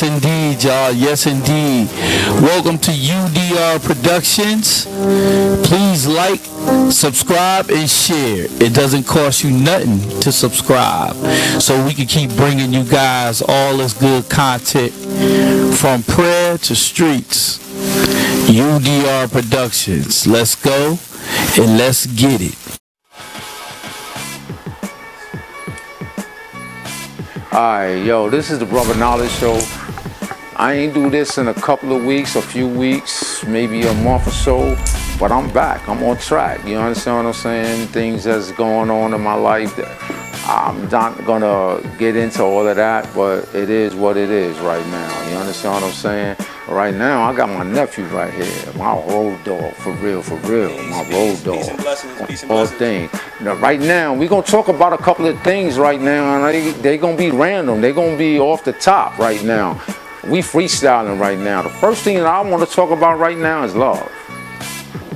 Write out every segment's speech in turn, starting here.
Yes, indeed, y'all. Yes, indeed. Welcome to UDR Productions. Please like, subscribe, and share. It doesn't cost you nothing to subscribe, so we can keep bringing you guys all this good content from prayer to streets. UDR Productions. Let's go and let's get it. Alright, yo, this is the Brother Knowledge Show. I ain't do this in a couple of weeks, a few weeks, maybe a month or so, but I'm back. I'm on track. You understand what I'm saying? Things that's going on in my life. I'm not gonna get into all of that, but it is what it is right now. You understand what I'm saying? Right now, I got my nephew right here, my road dog, for real, my road dog. All things. Now, right now, we're gonna talk about a couple of things right now, and they gonna be random. They gonna be off the top right now. We freestyling right now. The first thing that I want to talk about right now is love.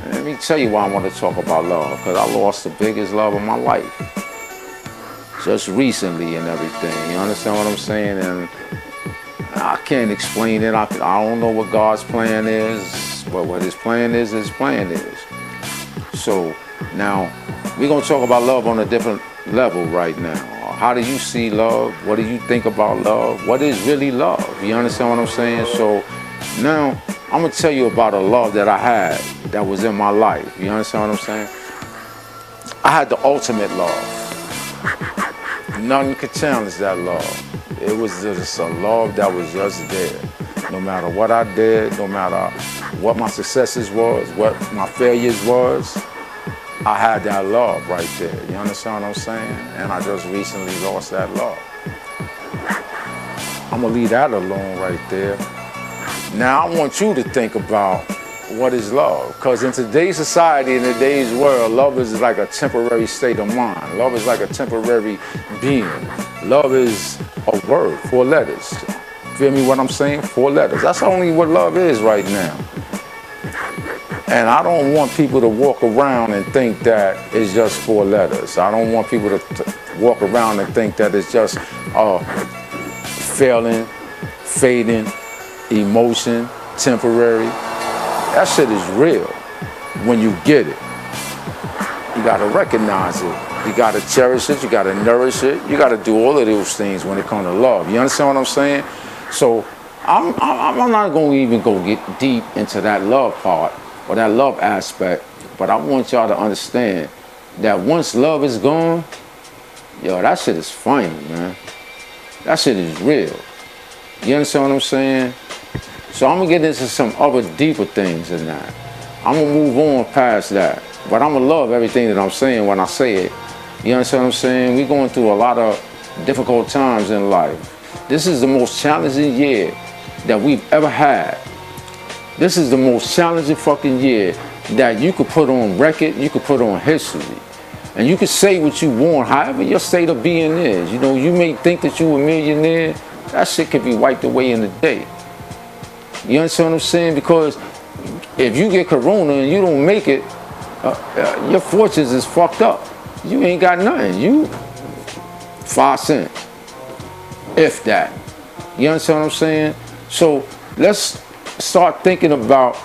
Let me tell you why I want to talk about love, because I lost the biggest love of my life just recently and everything. You understand what I'm saying? And I can't explain it. I don't know what God's plan is, but what his plan is, his plan is. So now we're going to talk about love on a different level right now. How do you see love? What do you think about love? What is really love? You understand what I'm saying? So now I'm going to tell you about a love that I had that was in my life. You understand what I'm saying? I had the ultimate love. Nothing could challenge that love. It was just a love that was just there. No matter what I did, no matter what my successes was, what my failures was, I had that love right there. You understand what I'm saying? And I just recently lost that love. I'm gonna leave that alone right there. Now I want you to think about what is love. Because in today's society, in today's world, love is like a temporary state of mind. Love is like a temporary being. Love is a word, 4 letters. Feel me what I'm saying? 4 letters. That's only what love is right now. And I don't want people to walk around and think that it's just 4 letters. I don't want people to walk around and think that it's just failing, fading, emotion, temporary. That shit is real when you get it. You gotta recognize it. You gotta cherish it. You gotta nourish it. You gotta do all of those things when it comes to love. You understand what I'm saying? So I'm not gonna even go get deep into that love part or that love aspect, but I want y'all to understand that once love is gone, yo, that shit is funny, man. That shit is real. You understand what I'm saying? So I'm gonna get into some other deeper things than that. I'm gonna move on past that, but I'm gonna love everything that I'm saying when I say it. You understand what I'm saying? We're going through a lot of difficult times in life. This is the most challenging year that we've ever had. This is the most challenging fucking year that you could put on record, you could put on history. And you can say what you want, however your state of being is. You know, you may think that you're a millionaire, that shit could be wiped away in a day. You understand what I'm saying? Because if you get corona and you don't make it, your fortunes is fucked up. You ain't got nothing. You 5 cents, if that. You understand what I'm saying? So let's start thinking about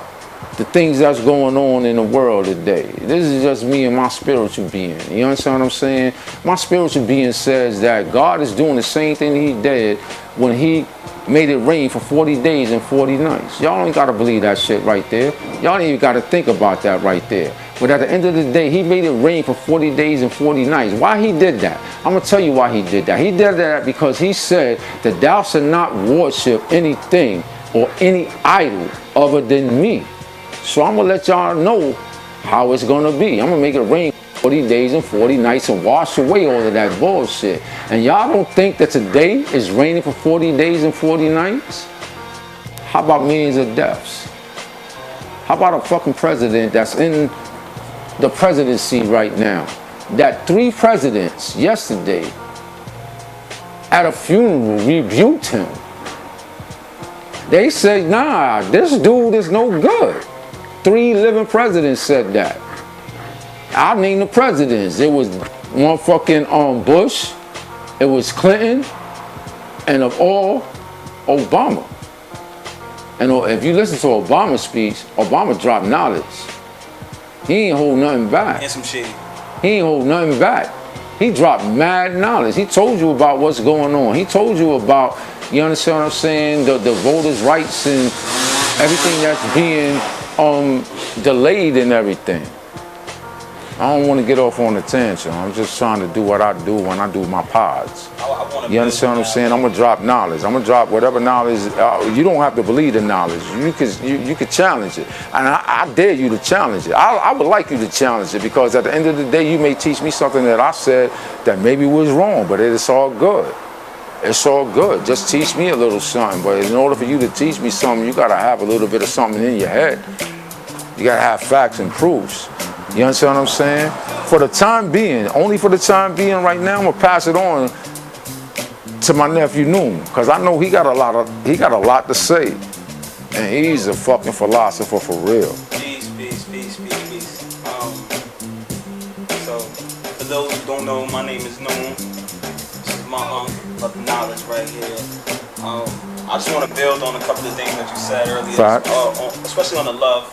the things that's going on in the world today. This is just me and my spiritual being. You understand what I'm saying? My spiritual being says that God is doing the same thing he did when he made it rain for 40 days and 40 nights. Y'all ain't gotta believe that shit right there. Y'all ain't even gotta think about that right there. But at the end of the day, he made it rain for 40 days and 40 nights. Why he did that? I'm gonna tell you why he did that. He did that because he said that thou shalt not worship anything or any idol other than me. So I'm gonna let y'all know how it's gonna be. I'm gonna make it rain 40 days and 40 nights and wash away all of that bullshit. And y'all don't think that today is raining for 40 days and 40 nights? How about millions of deaths? How about a fucking president that's in the presidency right now? That 3 presidents yesterday at a funeral rebuked him. They said, nah, this dude is no good. 3 living presidents said that. I named the presidents. It was one fucking Bush, it was Clinton, and of all Obama. And if you listen to Obama's speech, Obama dropped knowledge. He ain't hold nothing back. And some shit. He ain't hold nothing back. He dropped mad knowledge. He told you about what's going on. He told you about, you understand what I'm saying, the voters' rights and everything that's being delayed and everything. I don't want to get off on a tangent. I'm just trying to do what I do when I do my pods. You understand what I'm saying? I'm gonna drop knowledge. I'm gonna drop whatever knowledge. You don't have to believe the knowledge. You could challenge it, and I dare you to challenge it. I would like you to challenge it, because at the end of the day, you may teach me something that I said that maybe was wrong, but it's all good. It's all good. Just teach me a little something. But in order for you to teach me something, you gotta have a little bit of something in your head. You gotta have facts and proofs. You understand what I'm saying? For the time being, only for the time being right now, I'm gonna pass it on to my nephew Noom, because I know he got a lot to say. And he's a fucking philosopher for real. Peace. So, for those who don't know, my name is Noom. This is my of knowledge right here. I just want to build on a couple of things that you said earlier, especially on the love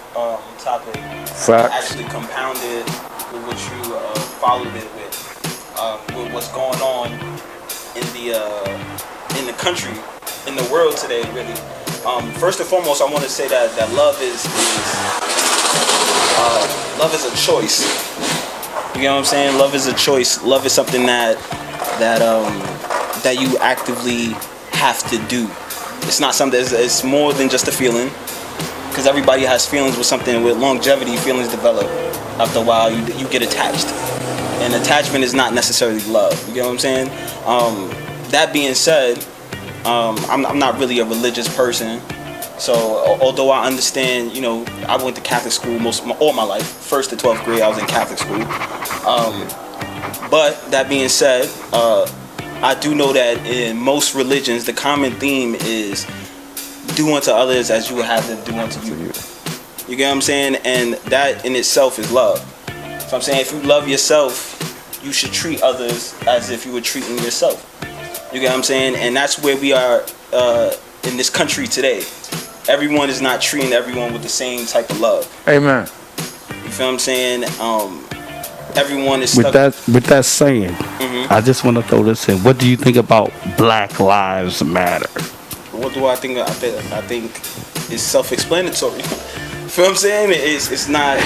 topic. Facts. Actually compounded with what you followed it with what's going on in the country, in the world today, really. First and foremost, I want to say that love is a choice. You know what I'm saying? Love is a choice. Love is something that you actively have to do. It's not something. It's more than just a feeling, because everybody has feelings with something. With longevity, feelings develop. After a while, you get attached, and attachment is not necessarily love. You get what I'm saying? That being said, I'm not really a religious person. So although I understand, I went to Catholic school all my life. 1st to 12th grade, I was in Catholic school. But that being said, I do know that in most religions, the common theme is do unto others as you would have them do unto you. You get what I'm saying? And that in itself is love. So I'm saying, if you love yourself, you should treat others as if you were treating yourself. You get what I'm saying? And that's where we are in this country today. Everyone is not treating everyone with the same type of love. Amen. You feel what I'm saying? Everyone is stuck. With that saying, I just want to throw this in. What do you think about Black Lives Matter? What do I think? I think it's self-explanatory. Feel what I'm saying? It's not.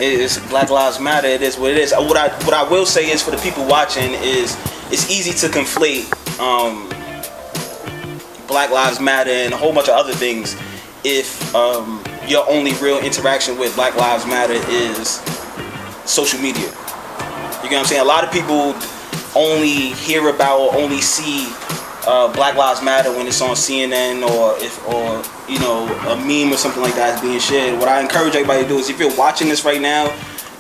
It's Black Lives Matter. It is what it is. What I will say is, for the people watching, is it's easy to conflate Black Lives Matter and a whole bunch of other things if your only real interaction with Black Lives Matter is social media. You get what I'm saying? A lot of people only hear about or only see Black Lives Matter when it's on CNN or a meme or something like that is being shared. What I encourage everybody to do is, if you're watching this right now,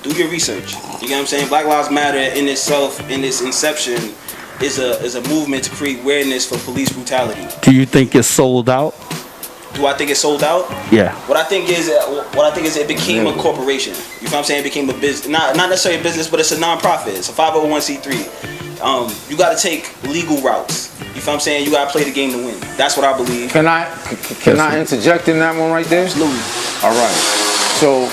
do your research. You get what I'm saying? Black Lives Matter in itself, in its inception, is a movement to create awareness for police brutality. Do you think it's sold out? Do I think it's sold out? Yeah. What I think is it became a corporation. You know what I'm saying? It became a business, not necessarily a business, but it's a non-profit. It's a 501c3. You got to take legal routes. You know what I'm saying? You got to play the game to win. That's what I believe. Can I interject in that one right there? Absolutely. All right. So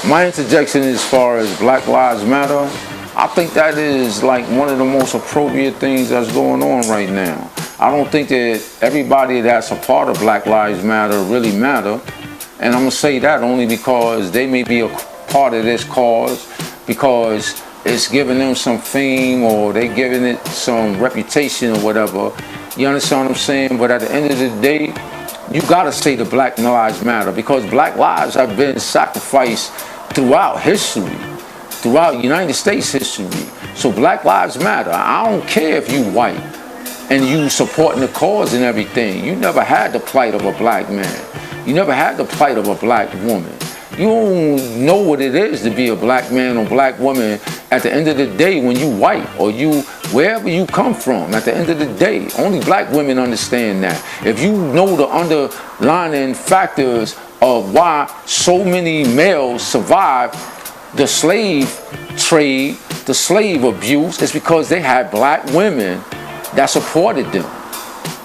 my interjection as far as Black Lives Matter, I think that is like one of the most appropriate things that's going on right now. I don't think that everybody that's a part of Black Lives Matter really matter. And I'm going to say that only because they may be a part of this cause, because it's giving them some fame or they giving it some reputation or whatever. You understand what I'm saying? But at the end of the day, you got to say the Black Lives Matter, because Black lives have been sacrificed throughout history. Throughout United States history. So Black Lives Matter. I don't care if you white and you supporting the cause and everything. You never had the plight of a black man. You never had the plight of a black woman. You don't know what it is to be a black man or black woman at the end of the day when you white or you wherever you come from. At the end of the day, only black women understand that. If you know the underlying factors of why so many males survive the slave trade, the slave abuse, is because they had black women that supported them.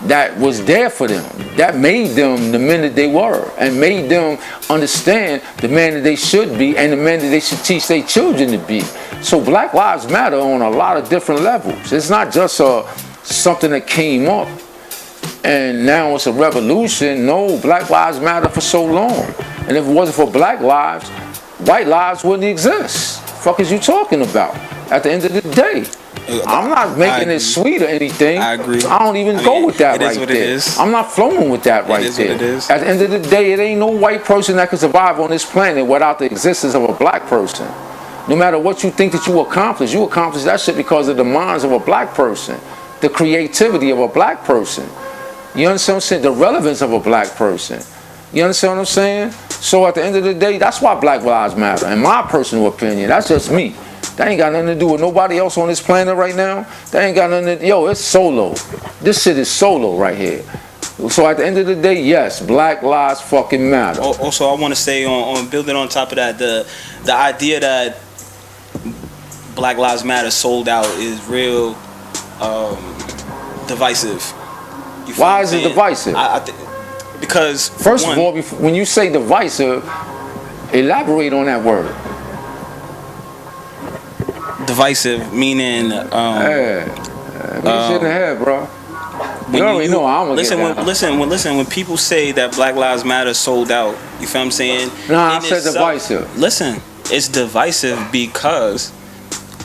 that was there for them, that made them the men that they were, and made them understand the man that they should be and the man that they should teach their children to be. So Black Lives Matter on a lot of different levels. It's not just something that came up and now it's a revolution. No, Black Lives Matter for so long. And if it wasn't for black lives, white lives wouldn't exist. Fuck is you talking about? At the end of the day, I'm not making it sweet or anything. I agree. I don't even go with that right there. It is. I'm not flowing with that right there. What it is. At the end of the day, it ain't no white person that can survive on this planet without the existence of a black person. No matter what you think that you accomplish that shit because of the minds of a black person, the creativity of a black person. You understand what I'm saying? The relevance of a black person. You understand what I'm saying? So at the end of the day, that's why Black Lives Matter. In my personal opinion, that's just me. That ain't got nothing to do with nobody else on this planet right now. That ain't got nothing to, yo, it's solo. This shit is solo right here. So at the end of the day, yes, Black Lives fucking matter. Also, I want to say on building on top of that, the idea that Black Lives Matter sold out is real divisive. Why is it divisive? Because first of all, when you say divisive, elaborate on that word. Divisive meaning shit in the head, bro. You already know I'm gonna listen. When people say that Black Lives Matter sold out, you feel what I'm saying? Nah, I said divisive. Listen, it's divisive because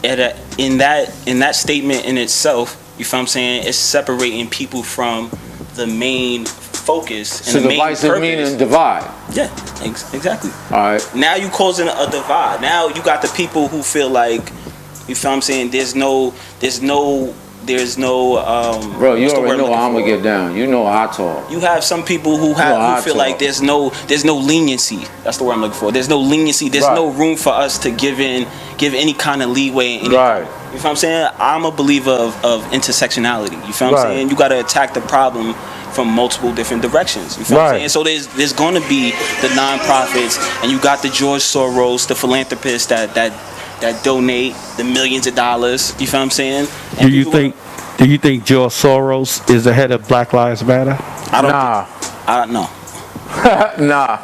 in that statement in itself, you feel what I'm saying? It's separating people from the main focus and the main purpose. So divisive meaning divide. Yeah, exactly. All right. Now you causing a divide. Now you got the people who feel like, you feel what I'm saying? There's no. Bro, you already know how I'm gonna get down. You know how I talk. You have some people who feel like there's no leniency. That's the word I'm looking for. There's no leniency. There's no room for us to give any kind of leeway. Right. You feel what I'm saying? I'm a believer of intersectionality. You feel what I'm saying? You got to attack the problem from multiple different directions. You feel what I'm saying? So there's going to be the nonprofits, and you got the George Soros, the philanthropists that donate the millions of dollars. You feel what I'm saying? And Do you think George Soros is the head of Black Lives Matter? I don't know. Nah.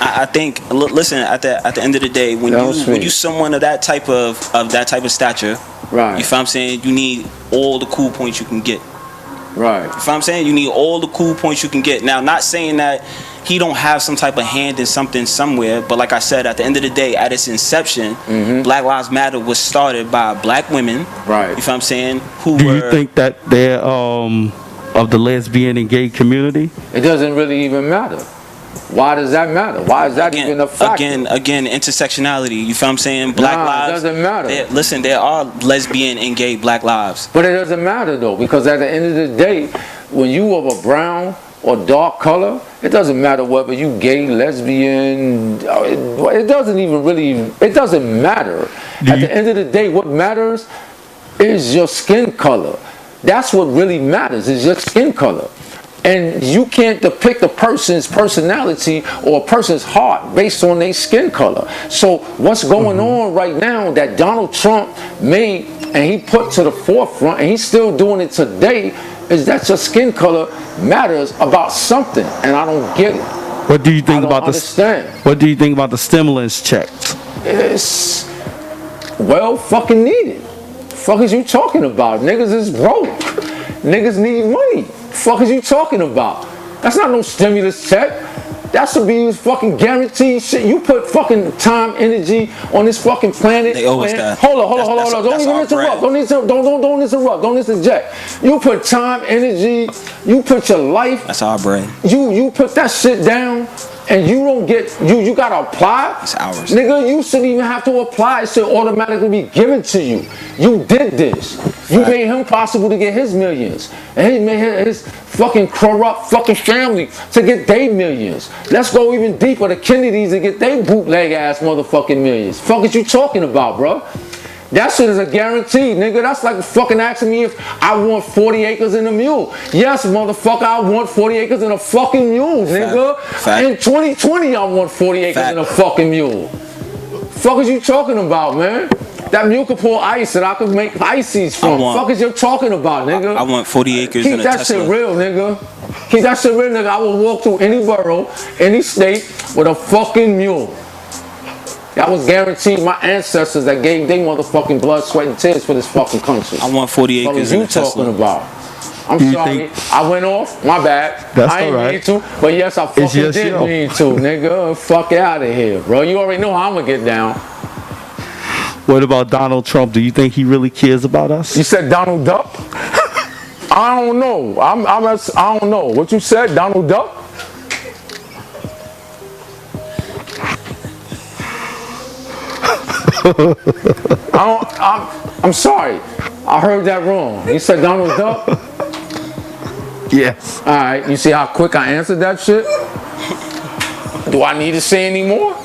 I think. Listen, at the end of the day, when you someone of that type of stature, right? You feel what I'm saying? You need all the cool points you can get. Right. You feel what I'm saying? You need all the cool points you can get. Now, not saying that he don't have some type of hand in something somewhere, but like I said, at the end of the day, at its inception, Black Lives Matter was started by black women. Right. You feel what I'm saying? Do you think that they're of the lesbian and gay community? It doesn't really even matter. Why does that matter? Why is that even a factor? Again, intersectionality. You feel what I'm saying? Black lives. It doesn't matter. Listen, there are lesbian and gay black lives. But it doesn't matter though, because at the end of the day, when you of a brown or dark color, it doesn't matter whether you gay, lesbian. It doesn't even really. It doesn't matter. At the end of the day, what matters is your skin color. That's what really matters. Is your skin color. And you can't depict a person's personality or a person's heart based on their skin color. So what's going on right now that Donald Trump made and he put to the forefront, and he's still doing it today, is that your skin color matters about something, and I don't get it. What do you think about What do you think about the stimulus checks? It's well fucking needed. Fuck is you talking about? Niggas is broke. Niggas need money. Fuck is you talking about? That's not no stimulus check. That should be fucking guaranteed shit. You put fucking time, energy on this fucking planet. They always got. Hold on. Don't even interrupt. Don't interrupt. Don't interject. You put time, energy. You put your life. That's our bread. You put that shit down, and you don't get. You gotta apply. It's ours. Nigga, you shouldn't even have to apply. It should automatically be given to you. You did this. You made him possible to get his millions. And he made his fucking corrupt fucking family to get their millions. Let's go even deeper. The Kennedys to get their bootleg ass motherfucking millions. Fuck is you talking about, bro? That shit is a guarantee, nigga. That's like fucking asking me if I want 40 acres in a mule. Yes, motherfucker, I want 40 acres in a fucking mule, nigga. In 2020, I want 40 acres in a fucking mule. Fuck is you talking about, man? That mule could pour ice and I could make ices from. Fuck is you talking about, nigga? I want 40 acres Keep in a that Tesla. shit real, nigga. Keep that shit real, nigga. I will walk through any borough, any state with a fucking mule. That was guaranteed. My ancestors that gave their motherfucking blood, sweat, and tears for this fucking country. I want 40 acres in a Tesla. What are you talking about? I'm sorry. I went off. My bad. That's I ain't all right. mean to. But yes, I fucking did mean to, nigga. Fuck out of here, bro. You already know how I'm going to get down. What about Donald Trump? Do you think he really cares about us? You said Donald Duck? I don't know. I don't know. What you said, Donald Duck? I'm sorry. I heard that wrong. You said Donald Duck? Yes. Alright, you see how quick I answered that shit? Do I need to say any more?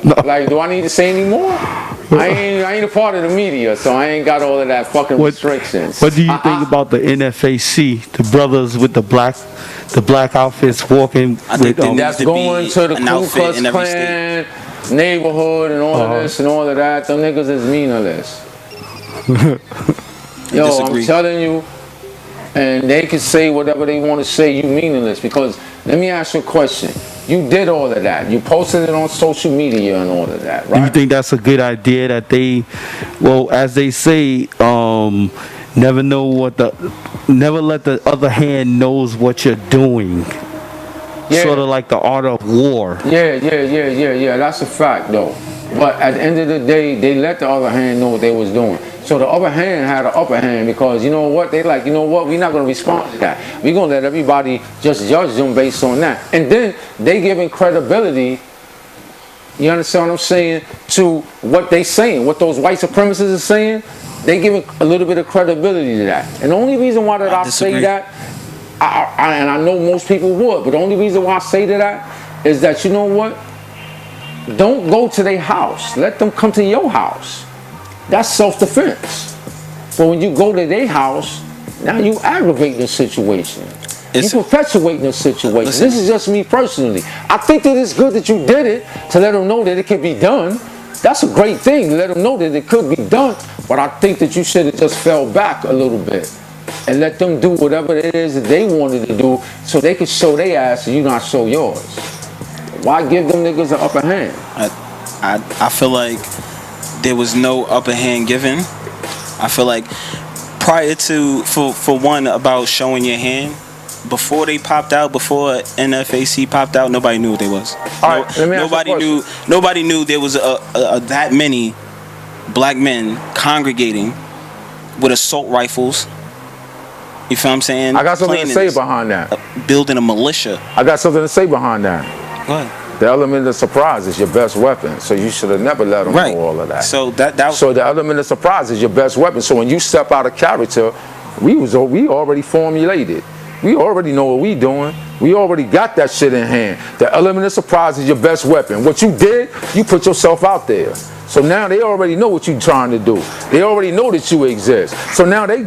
No. Like, do I need to say any more? I ain't a part of the media, so I ain't got all of that fucking restrictions. What do you think about the NFAC, the brothers with the black outfits walking? I think that's going to the Ku Klux Klan neighborhood and all of this and all of that. Them niggas is meaningless. Yo, I'm telling you, and they can say whatever they want to say, you meaningless. Because let me ask you a question. You did all of that. You posted it on social media and all of that, right? Do you think that's a good idea that they, well, as they say, never let the other hand knows what you're doing. Yeah. Sort of like the art of war. Yeah. That's a fact, though. But at the end of the day, they let the other hand know what they was doing. So the other hand had an upper hand because, you know what, they like, you know what, we're not going to respond to that. We're going to let everybody just judge them based on that. And then they giving credibility, you understand what I'm saying, to what they saying, what those white supremacists are saying. They giving a little bit of credibility to that. And the only reason why I say that, and I know most people would, but the only reason why I say that is that, you know what, don't go to their house. Let them come to your house. That's self-defense. But when you go to their house, now you aggravate the situation. You perpetuate the situation. This is just me personally. I think that it's good that you did it to let them know that it can be done. That's a great thing to let them know that it could be done. But I think that you should have just fell back a little bit and let them do whatever it is that they wanted to do so they could show their ass and you not show yours. Why give them niggas an upper hand? I feel like there was no upper hand given. I feel like prior to, for one, about showing your hand, before they popped out, before NFAC popped out, nobody knew what they was. All right, let me ask you a question. Nobody knew there was that many black men congregating with assault rifles. You feel what I'm saying? I got something to say behind that. Building a militia. I got something to say behind that. Go ahead. The element of surprise is your best weapon, so you should have never let them know all of that. So so the element of surprise is your best weapon. So when you step out of character, we already formulated. We already know what we doing. We already got that shit in hand. The element of surprise is your best weapon. What you did, you put yourself out there. So now they already know what you're trying to do. They already know that you exist. So now they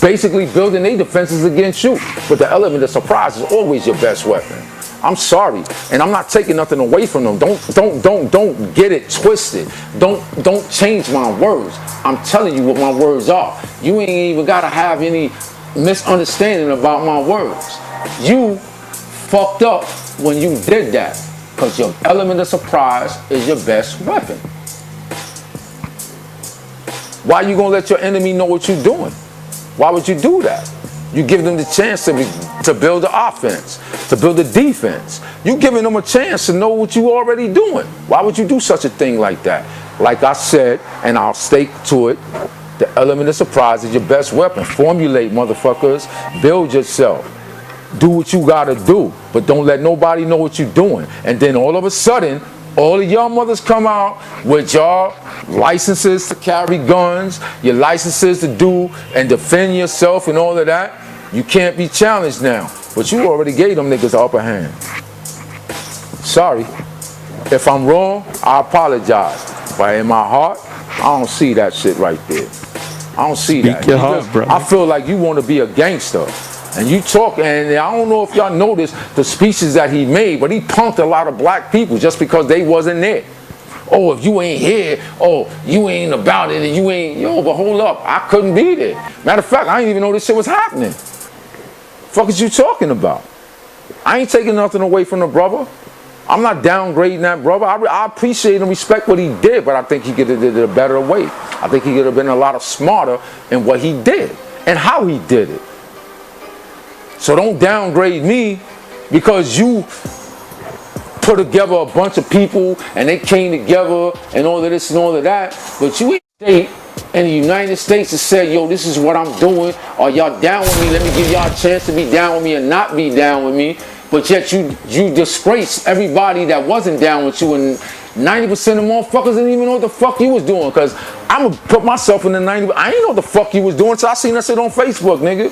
basically building their defenses against you. But the element of surprise is always your best weapon. I'm sorry, and I'm not taking nothing away from them. Don't get it twisted. Don't change my words. I'm telling you what my words are. You ain't even gotta have any misunderstanding about my words. You fucked up when you did that, because your element of surprise is your best weapon. Why you gonna let your enemy know what you're doing? Why would you do that? You give them the chance to build the offense, to build the defense. You giving them a chance to know what you already doing. Why would you do such a thing like that? Like I said, and I'll stake to it, the element of surprise is your best weapon. Formulate, motherfuckers. Build yourself. Do what you gotta do, but don't let nobody know what you're doing. And then all of a sudden, all of y'all mothers come out with y'all licenses to carry guns, your licenses to do and defend yourself and all of that. You can't be challenged now. But you already gave them niggas the upper hand. Sorry. If I'm wrong, I apologize. But in my heart, I don't see that shit right there. I don't see that. Your heart, bro. I feel like you want to be a gangster. And you talk, and I don't know if y'all noticed the speeches that he made, but he punked a lot of black people just because they wasn't there. oh, if you ain't here, oh, you ain't about it, and you ain't, yo, but hold up, I couldn't be there. Matter of fact, I didn't even know this shit was happening. Fuck is you talking about? I ain't taking nothing away from the brother. I'm not downgrading that brother. I appreciate and respect what he did, but I think he could have did it a better way. I think he could have been a lot smarter in what he did and how he did it. So don't downgrade me because you put together a bunch of people and they came together and all of this and all of that, but you ain't state in the United States that said, yo, this is what I'm doing. Are y'all down with me? Let me give y'all a chance to be down with me and not be down with me. But yet you disgrace everybody that wasn't down with you, and 90% of motherfuckers didn't even know what the fuck you was doing. Cause I'm gonna put myself in the 90%. I ain't know what the fuck you was doing, so I seen that shit on Facebook, nigga.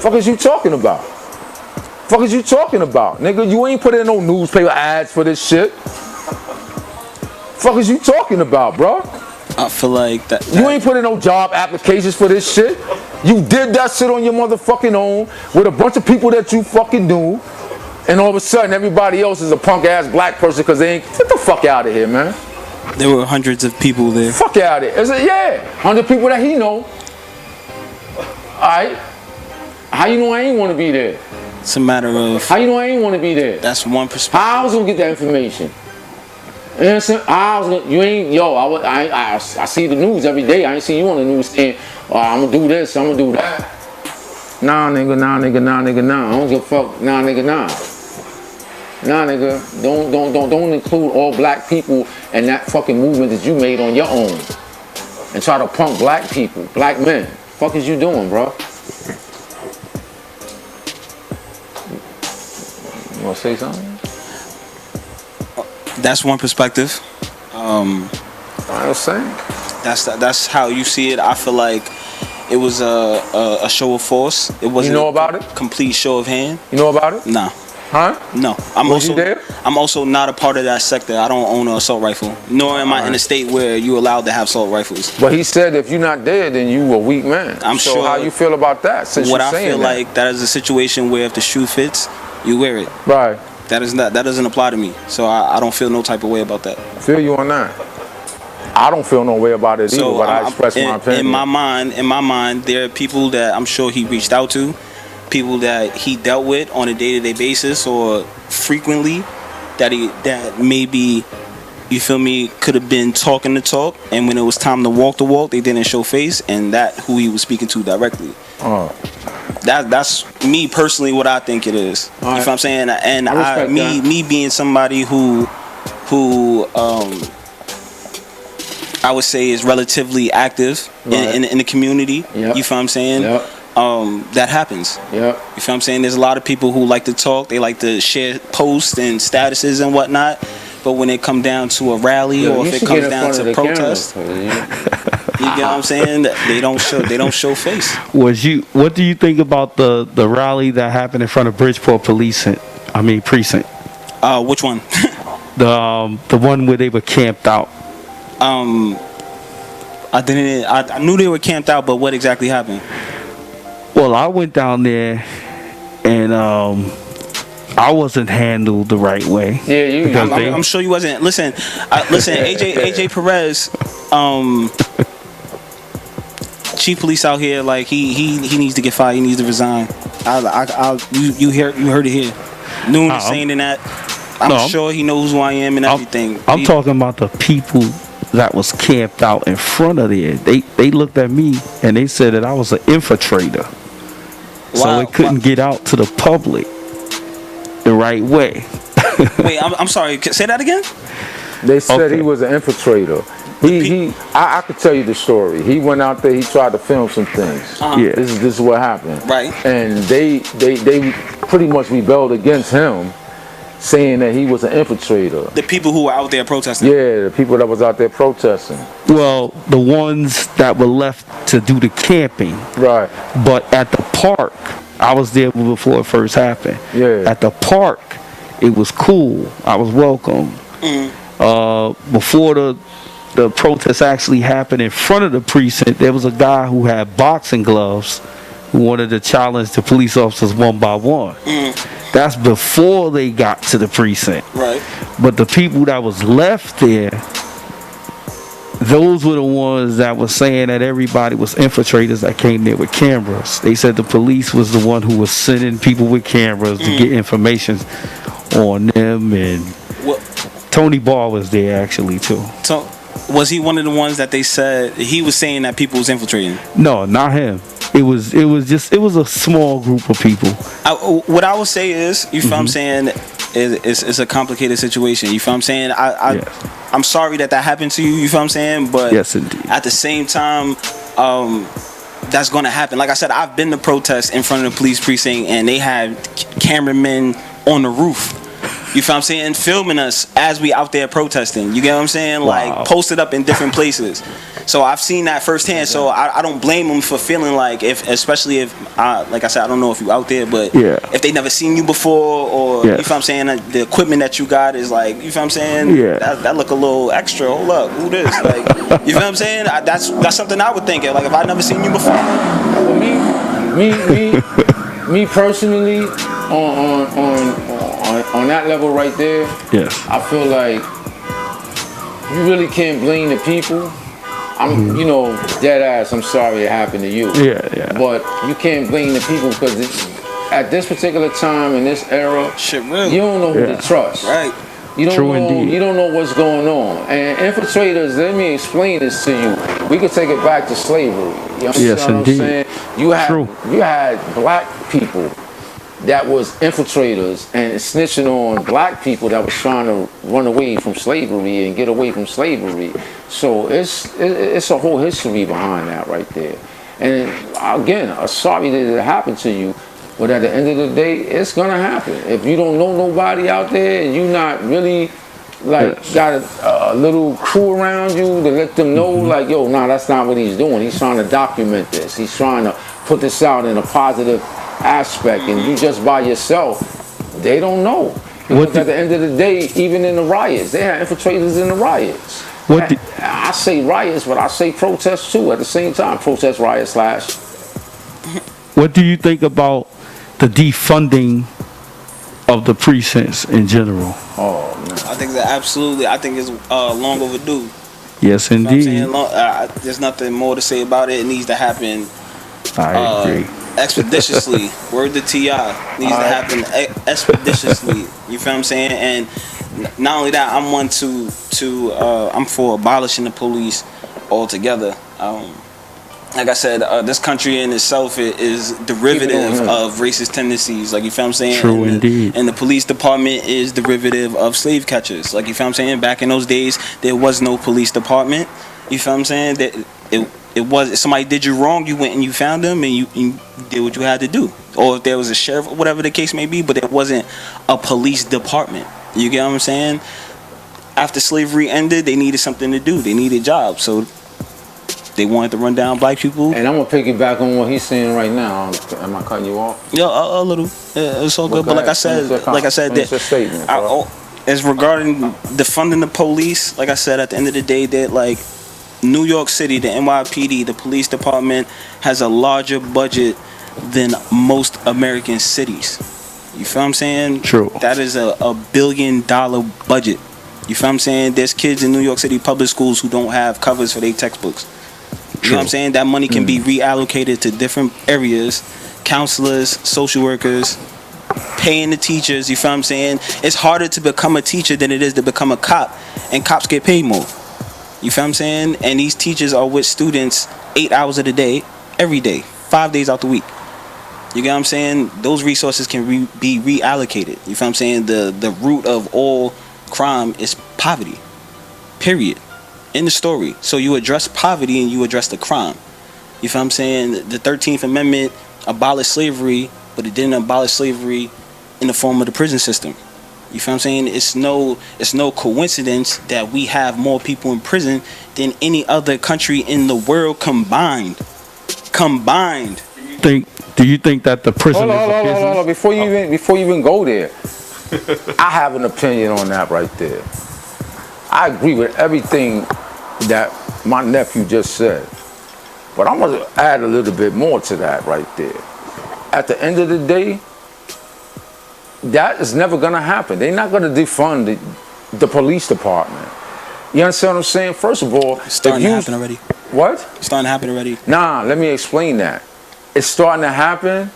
Fuck is you talking about? Fuck is you talking about, nigga? You ain't put in no newspaper ads for this shit. Fuck is you talking about, bro? I feel like that you ain't put in no job applications for this shit. You did that shit on your motherfucking own with a bunch of people that you fucking knew. And all of a sudden, everybody else is a punk-ass black person because they ain't... Get the fuck out of here, man. There were hundreds of people there. Fuck out of here. Yeah, 100 people that he know. All right. How you know I ain't want to be there? It's a matter of... How you know I ain't want to be there? That's one perspective. How I was going to get that information? You know what I'm saying? I was gonna, you ain't... Yo, I see the news every day. I ain't see you on the news saying, oh, I'm going to do this, I'm going to do that. Nah, nigga, nah, nigga, nah, nigga, nah. I don't give a fuck. Nah, nigga, nah. Nah, nigga, don't include all black people in that fucking movement that you made on your own. And try to punk black people, black men. Fuck is you doing, bro? You wanna say something? That's one perspective. I was saying. That's how you see it. I feel like it was a show of force. It wasn't. You know about it? Complete show of hand. You know about it? Nah. Huh? No. Was you there? I'm also not a part of that sector. I don't own an assault rifle. Nor am I in a state where you're allowed to have assault rifles. But he said if you're not there, then you a weak man. I'm so sure. How you feel about that? Since what I saying feel like that is a situation where if the shoe fits, you wear it. Right. That doesn't apply to me. So I don't feel no type of way about that. Feel you on that? I don't feel no way about it either, but I express my opinion. In my mind, there are people that I'm sure he reached out to, people that he dealt with on a day-to-day basis or frequently, that maybe, you feel me, could have been talking the talk, and when it was time to walk the walk, they didn't show face, and that who he was speaking to directly. That's me personally what I think it is. You know what I'm saying? And me being somebody who I would say is relatively active in the community. Yep. You feel what I'm saying? Yep. That happens. Yep. You feel what I'm saying? There's a lot of people who like to talk. They like to share posts and statuses and whatnot. But when it come down to a rally or if it comes down to protest, you get what I'm saying? They don't show face. What do you think about the rally that happened in front of Bridgeport precinct? Which one? the one where they were camped out. I knew they were camped out, but what exactly happened? Well, I went down there and I wasn't handled the right way. Yeah, I'm sure you wasn't. Listen, AJ Perez, chief police out here, like he needs to get fired. He needs to resign. You heard it here. Noon is saying that. I'm sure he knows who I am and everything. I'm talking about the people that was camped out in front of there. They looked at me and they said that I was an infiltrator. So it couldn't get out to the public the right way. Wait, I'm sorry. Say that again? They said he was an infiltrator. I could tell you the story. He went out there. He tried to film some things. Yeah. This is what happened. Right. And they pretty much rebelled against him, saying that he was an infiltrator. The people who were out there protesting. Yeah, the people that was out there protesting. Well, the ones that were left to do the camping. Right. But at the park, I was there before it first happened. Yeah. At the park, it was cool. I was welcome. Before the protest actually happened in front of the precinct, there was a guy who had boxing gloves who wanted to challenge the police officers one by one. That's before they got to the precinct. Right. But the people that was left there those were the ones that was saying that everybody was infiltrators that came there with cameras. They said the police was the one who was sending people with cameras to get information on them, and Tony Barr was there actually too. So, was he one of the ones that they said he was saying that people was infiltrating? No, not him. It was a small group of people. What I would say is, you feel what I'm saying, it's a complicated situation. You feel what I'm saying? I'm sorry that happened to you. You feel what I'm saying? But yes, indeed. At the same time, that's going to happen. Like I said, I've been to protests in front of the police precinct, and they had cameramen on the roof. You feel what I'm saying? Filming us as we out there protesting. You get what I'm saying? Wow. Like, posted up in different places. So I've seen that firsthand. So I don't blame them for feeling like, especially if, like I said, I don't know if you out there, but if they never seen you before, or you feel what I'm saying, the equipment that you got is like, you feel what I'm saying? That look a little extra. Hold up, who this? Like, you feel what I'm saying? That's something I would think of. Like, if I never seen you before. Me personally, on that level right there, I feel like you really can't blame the people. I'm, dead ass. I'm sorry it happened to you. But you can't blame the people, because at this particular time in this era, you don't know who to trust. Right. You don't know what's going on. And infiltrators, let me explain this to you. We could take it back to slavery. You understand what I'm saying? You had black people that was infiltrators and snitching on black people that was trying to run away from slavery and get away from slavery. So it's a whole history behind that right there. And again, I'm sorry that it happened to you, but at the end of the day, it's gonna happen. If you don't know nobody out there and you not really got a little crew around you to let them know, like, yo, nah, that's not what he's doing. He's trying to document this. He's trying to put this out in a positive aspect, and you just by yourself, they don't know. Because at the end of the day, even in the riots, they had infiltrators in the riots. I say riots, but I say protests too at the same time. Protest, riot, slash. What do you think about the defunding of the precincts in general? Oh, man. I think that absolutely. I think it's long overdue. Yes, indeed. You know what I'm saying? There's nothing more to say about it. It needs to happen. I agree. Expeditiously. Word to T.I. Needs to happen expeditiously. You feel what I'm saying? And not only that, I'm one I'm for abolishing the police altogether. Like I said, this country in itself is derivative of racist tendencies. Like, you feel what I'm saying? True, indeed. And the police department is derivative of slave catchers. Like, you feel what I'm saying? Back in those days, there was no police department. You feel what I'm saying? That it was, if somebody did you wrong, you went and you found them and you did what you had to do. Or if there was a sheriff, whatever the case may be, but there wasn't a police department. You get what I'm saying? After slavery ended, they needed something to do. They needed jobs. So they wanted to run down black people. And I'm going to piggyback on what he's saying right now. Am I cutting you off? Yeah, a little. It's all good. But like I said, as regarding defunding the police, like I said, at the end of the day, that like New York City, the NYPD, the police department has a larger budget than most American cities. You feel what I'm saying? True. That is a $1 billion budget. You feel what I'm saying? There's kids in New York City public schools who don't have covers for their textbooks. You know what I'm saying? That money can be reallocated to different areas. Counselors, social workers, paying the teachers. You feel what I'm saying? It's harder to become a teacher than it is to become a cop. And cops get paid more. You feel what I'm saying? And these teachers are with students 8 hours of the day, every day, 5 days out the week. You get what I'm saying? Those resources can be reallocated. You feel what I'm saying? The root of all crime is poverty. Period. In the story. So you address poverty and you address the crime. You feel what I'm saying? The 13th Amendment abolished slavery, but it didn't abolish slavery in the form of the prison system. You feel what I'm saying? It's no coincidence that we have more people in prison than any other country in the world combined. Do you think that the prison is a business? Hold on. Before you even go there, I have an opinion on that right there. I agree with everything that my nephew just said, but I'm going to add a little bit more to that right there. At the end of the day, that is never going to happen. They're not going to defund the police department. You understand what I'm saying? First of all, It's starting to happen already. What? It's starting to happen already. Nah, let me explain that. It's starting to happen,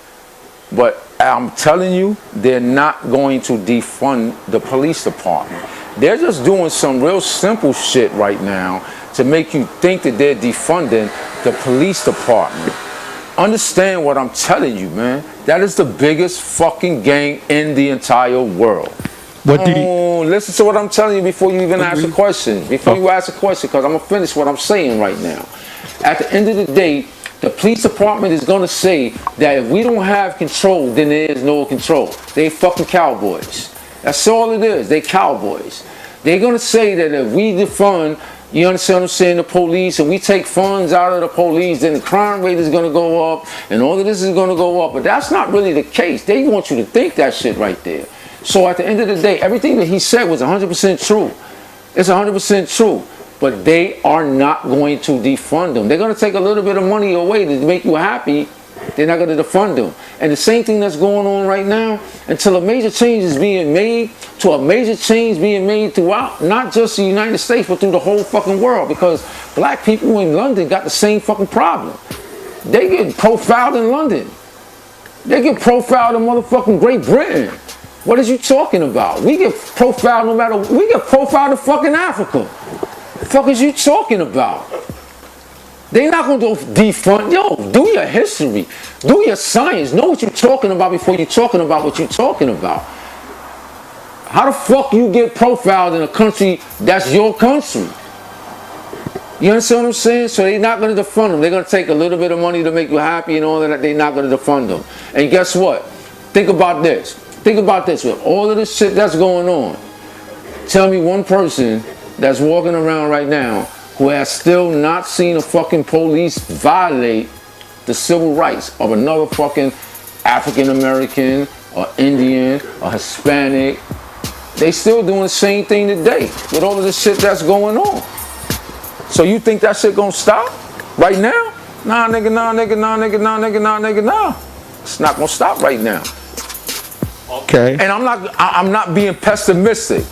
but I'm telling you, they're not going to defund the police department. They're just doing some real simple shit right now to make you think that they're defunding the police department. Understand what I'm telling you, man. That is the biggest fucking gang in the entire world. Listen to what I'm telling you before you even ask a question. Before you ask a question, because I'm going to finish what I'm saying right now. At the end of the day, the police department is going to say that if we don't have control, then there is no control. They fucking cowboys. That's all it is. They cowboys. They're going to say that if we defund, you understand what I'm saying, the police, and we take funds out of the police, then the crime rate is going to go up, and all of this is going to go up. But that's not really the case. They want you to think that shit right there. So at the end of the day, everything that he said was 100% true. It's 100% true. But they are not going to defund them. They're going to take a little bit of money away to make you happy. They're not going to defund them. And the same thing that's going on right now, until a major change is being made, to a major change being made throughout, not just the United States, but through the whole fucking world. Because black people in London got the same fucking problem. They get profiled in London. They get profiled in motherfucking Great Britain. What is you talking about? We get profiled no matter, we get profiled in fucking Africa. The fuck is you talking about? They're not going to defund. Yo, do your history. Do your science. Know what you're talking about before you're talking about what you're talking about. How the fuck you get profiled in a country that's your country? You understand what I'm saying? So they're not going to defund them. They're going to take a little bit of money to make you happy and all that. They're not going to defund them. And guess what? Think about this. Think about this. With all of this shit that's going on, tell me one person that's walking around right now who has still not seen a fucking police violate the civil rights of another fucking African American or Indian or Hispanic. They still doing the same thing today with all of this shit that's going on. So you think that shit gonna stop right now? Nah, nigga, nah, nigga, nah, nigga, nah, nigga, nah, nigga, nah. It's not gonna stop right now. Okay. And I'm not being pessimistic.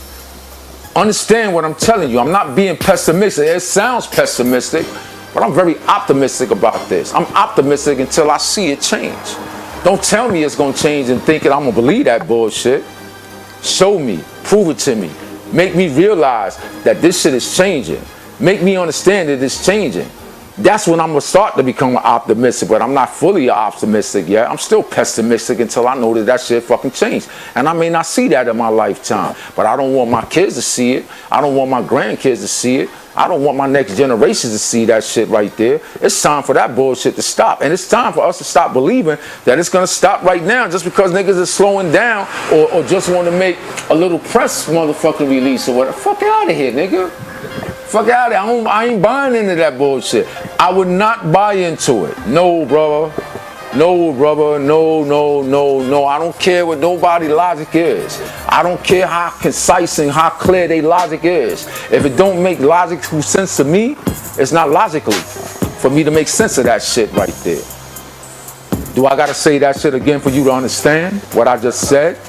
Understand what I'm telling you. I'm not being pessimistic. It sounds pessimistic, but I'm very optimistic about this. I'm optimistic until I see it change. Don't tell me it's gonna change and thinking I'm gonna believe that bullshit. Show me, prove it to me. Make me realize that this shit is changing. Make me understand that it's changing. That's when I'm going to start to become optimistic, but I'm not fully optimistic yet. I'm still pessimistic until I know that that shit fucking changed. And I may not see that in my lifetime, but I don't want my kids to see it. I don't want my grandkids to see it. I don't want my next generations to see that shit right there. It's time for that bullshit to stop. And it's time for us to stop believing that it's going to stop right now just because niggas are slowing down or just want to make a little press motherfucking release or whatever. Fuck out of here, nigga. Fuck out of here. I ain't buying into that bullshit. I would not buy into it. No, brother. No, brother. No, no, no, no. I don't care what nobody's logic is. I don't care how concise and how clear their logic is. If it don't make logical sense to me, it's not logical for me to make sense of that shit right there. Do I gotta say that shit again for you to understand what I just said?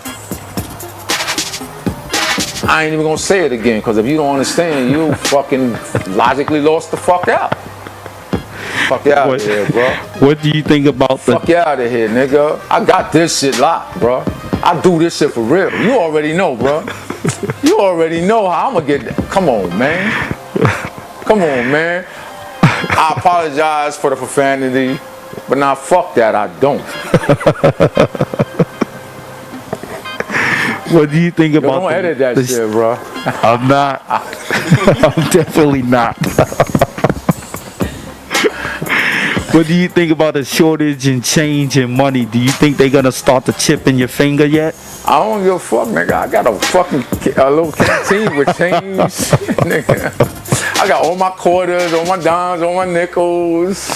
I ain't even gonna say it again, because if you don't understand, you fucking logically lost the fuck out. Fuck you out of here, bro. What do you think about the... Fuck you out of here, nigga. I got this shit locked, bro. I do this shit for real. You already know, bro. You already know how I'm gonna get that. Come on, man. Come on, man. I apologize for the profanity, but now fuck that, I don't. What do you think about... Don't edit that shit, bro. I'm not. I'm definitely not. What do you think about the shortage and change in money? Do you think they're gonna start to chip in your finger yet? I don't give a fuck, nigga. I got a little canteen with change, nigga. I got all my quarters, all my dimes, all my nickels.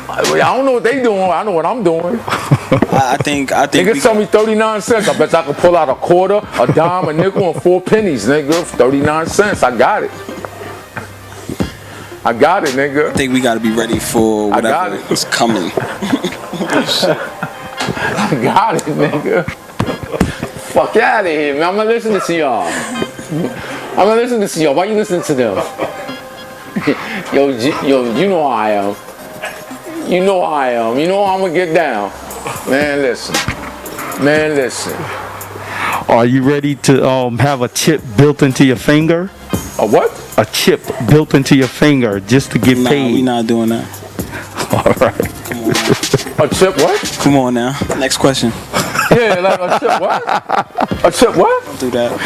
I don't know what they doing. I know what I'm doing. I think. Nigga tell me 39 cents. I bet I can pull out a quarter, a dime, a nickel, and 4 pennies, nigga. 39 cents. I got it. I got it, nigga. I think we got to be ready for whatever is coming. I got it, nigga. Fuck out of here, man. I'm not listening to y'all. I'm not listening to y'all. Why you listening to them? yo, you know how I am. You know how I am. You know how I'm gonna get down. Man, listen. Are you ready to have a chip built into your finger? A what? A chip built into your finger just to get paid. We're not doing that. All right. Come on now. A chip what? Come on now. Next question. Yeah, like a chip what? A chip what? Don't do that.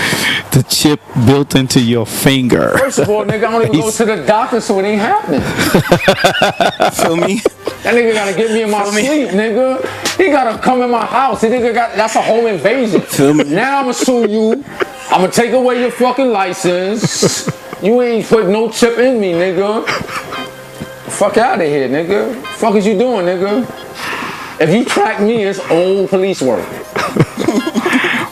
The chip built into your finger. First of all, nigga, I don't even go to the doctor, so it ain't happening. Feel me? That nigga gotta get me in my sleep, nigga. He gotta come in my house. That's a home invasion. Feel me? Now I'ma sue you. I'ma take away your fucking license. You ain't put no chip in me, nigga. Fuck out of here, nigga. Fuck is you doing, nigga? If you track me, it's old police work.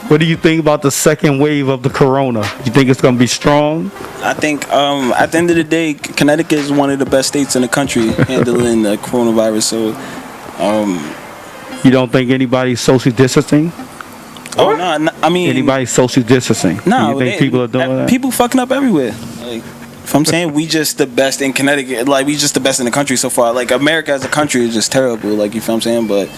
What do you think about the second wave of the corona? You think it's gonna be strong? I think at the end of the day, Connecticut is one of the best states in the country handling the coronavirus. So, you don't think anybody's social distancing? Oh no, I mean anybody's social distancing? No, you think people are doing that? People fucking up everywhere. Like, if I'm saying we just the best in Connecticut, like we just the best in the country so far. Like America as a country is just terrible. Like you feel what I'm saying, but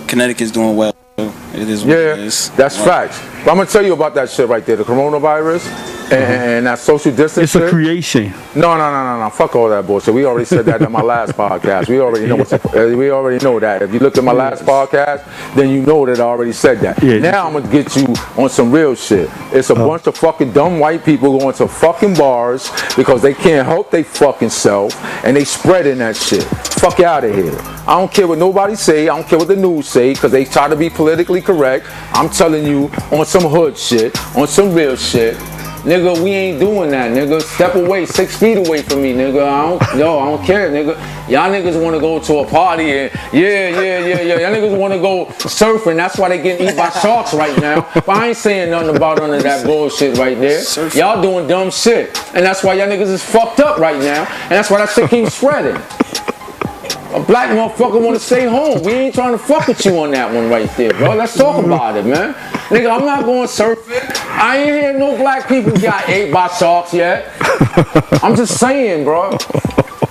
Connecticut's doing well. So it is what it is. That's facts. But I'm gonna tell you about that shit right there, the coronavirus and that social distance. It's a creation. No. Fuck all that bullshit. We already said that in my last podcast. We already know we already know that. If you looked at my last podcast, then you know that I already said that. Yeah, now I'm gonna get you on some real shit. It's a bunch of fucking dumb white people going to fucking bars because they can't help they fucking self and they spreading that shit. Fuck out of here. I don't care what nobody say. I don't care what the news say because they try to be politically correct. I'm telling you on some hood shit, on some real shit. Nigga, we ain't doing that, nigga. Step away, 6 feet away from me, nigga. I don't care, nigga. Y'all niggas want to go to a party and yeah. Y'all niggas want to go surfing. That's why they getting eaten by sharks right now. But I ain't saying nothing about none of that bullshit right there. Surfing. Y'all doing dumb shit. And that's why y'all niggas is fucked up right now. And that's why that shit keeps spreading. A black motherfucker want to stay home. We ain't trying to fuck with you on that one right there, bro. Let's talk about it, man. Nigga, I'm not going surfing. I ain't hear no black people got ate by sharks yet. I'm just saying, bro.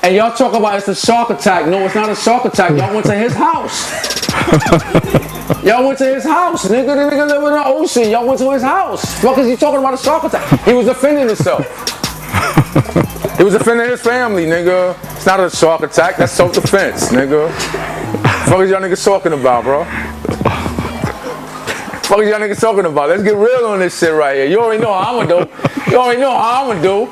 And y'all talk about it's a shark attack. No, it's not a shark attack. Y'all went to his house. Y'all went to his house, nigga. The nigga live in the ocean. Y'all went to his house. Fuck is he talking about a shark attack? He was defending himself. He was defending his family, nigga. It's not a shark attack. That's self-defense, nigga. Fuck is y'all niggas talking about, bro? Fuck is y'all niggas talking about? Let's get real on this shit right here. You already know how I'ma do.